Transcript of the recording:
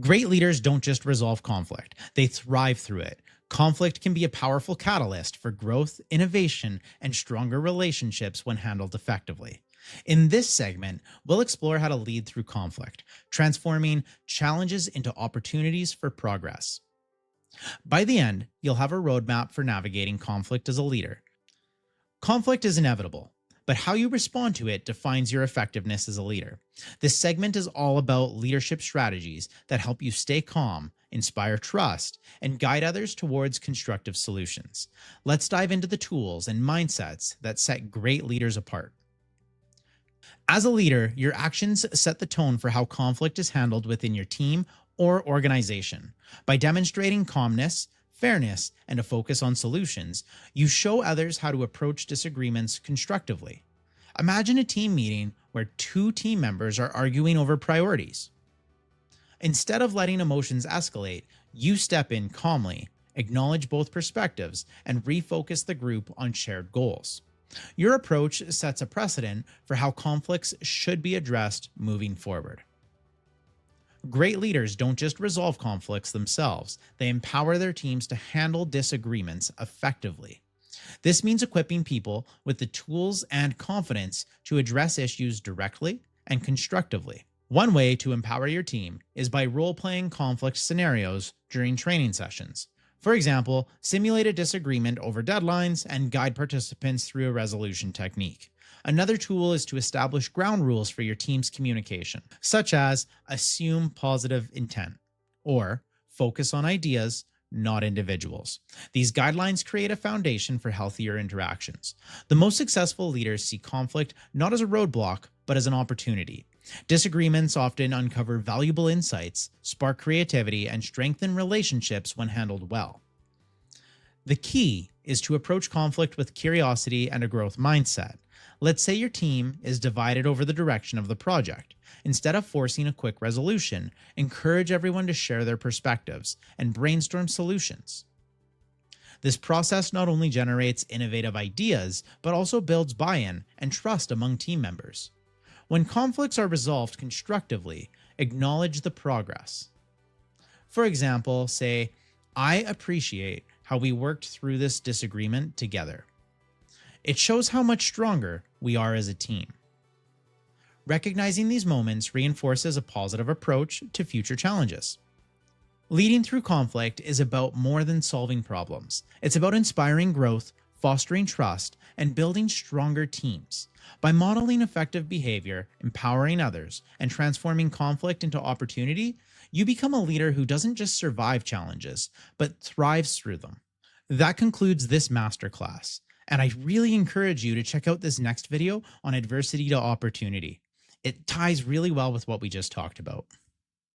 Great leaders don't just resolve conflict, they thrive through it. Conflict can be a powerful catalyst for growth, innovation, and stronger relationships when handled effectively. In this segment, we'll explore how to lead through conflict, transforming challenges into opportunities for progress. By the end, you'll have a roadmap for navigating conflict as a leader. Conflict is inevitable, but how you respond to it defines your effectiveness as a leader. This segment is all about leadership strategies that help you stay calm, inspire trust, and guide others towards constructive solutions. Let's dive into the tools and mindsets that set great leaders apart. As a leader, your actions set the tone for how conflict is handled within your team or organization. By demonstrating calmness, fairness, and a focus on solutions, you show others how to approach disagreements constructively. Imagine a team meeting where two team members are arguing over priorities. Instead of letting emotions escalate, you step in calmly, acknowledge both perspectives, and refocus the group on shared goals. Your approach sets a precedent for how conflicts should be addressed moving forward. Great leaders don't just resolve conflicts themselves, they empower their teams to handle disagreements effectively. This means equipping people with the tools and confidence to address issues directly and constructively. One way to empower your team is by role-playing conflict scenarios during training sessions. For example, simulate a disagreement over deadlines and guide participants through a resolution technique. Another tool is to establish ground rules for your team's communication, such as assume positive intent or focus on ideas, not individuals. These guidelines create a foundation for healthier interactions. The most successful leaders see conflict not as a roadblock, but as an opportunity. Disagreements often uncover valuable insights, spark creativity, and strengthen relationships when handled well. The key is to approach conflict with curiosity and a growth mindset. Let's say your team is divided over the direction of the project. Instead of forcing a quick resolution, encourage everyone to share their perspectives and brainstorm solutions. This process not only generates innovative ideas, but also builds buy-in and trust among team members. When conflicts are resolved constructively, acknowledge the progress. For example, say, "I appreciate how we worked through this disagreement together. It shows how much stronger we are as a team." Recognizing these moments reinforces a positive approach to future challenges. Leading through conflict is about more than solving problems. It's about inspiring growth, fostering trust, and building stronger teams. By modeling effective behavior, empowering others, and transforming conflict into opportunity, you become a leader who doesn't just survive challenges, but thrives through them. That concludes this masterclass, and I really encourage you to check out this next video on adversity to opportunity. It ties really well with what we just talked about.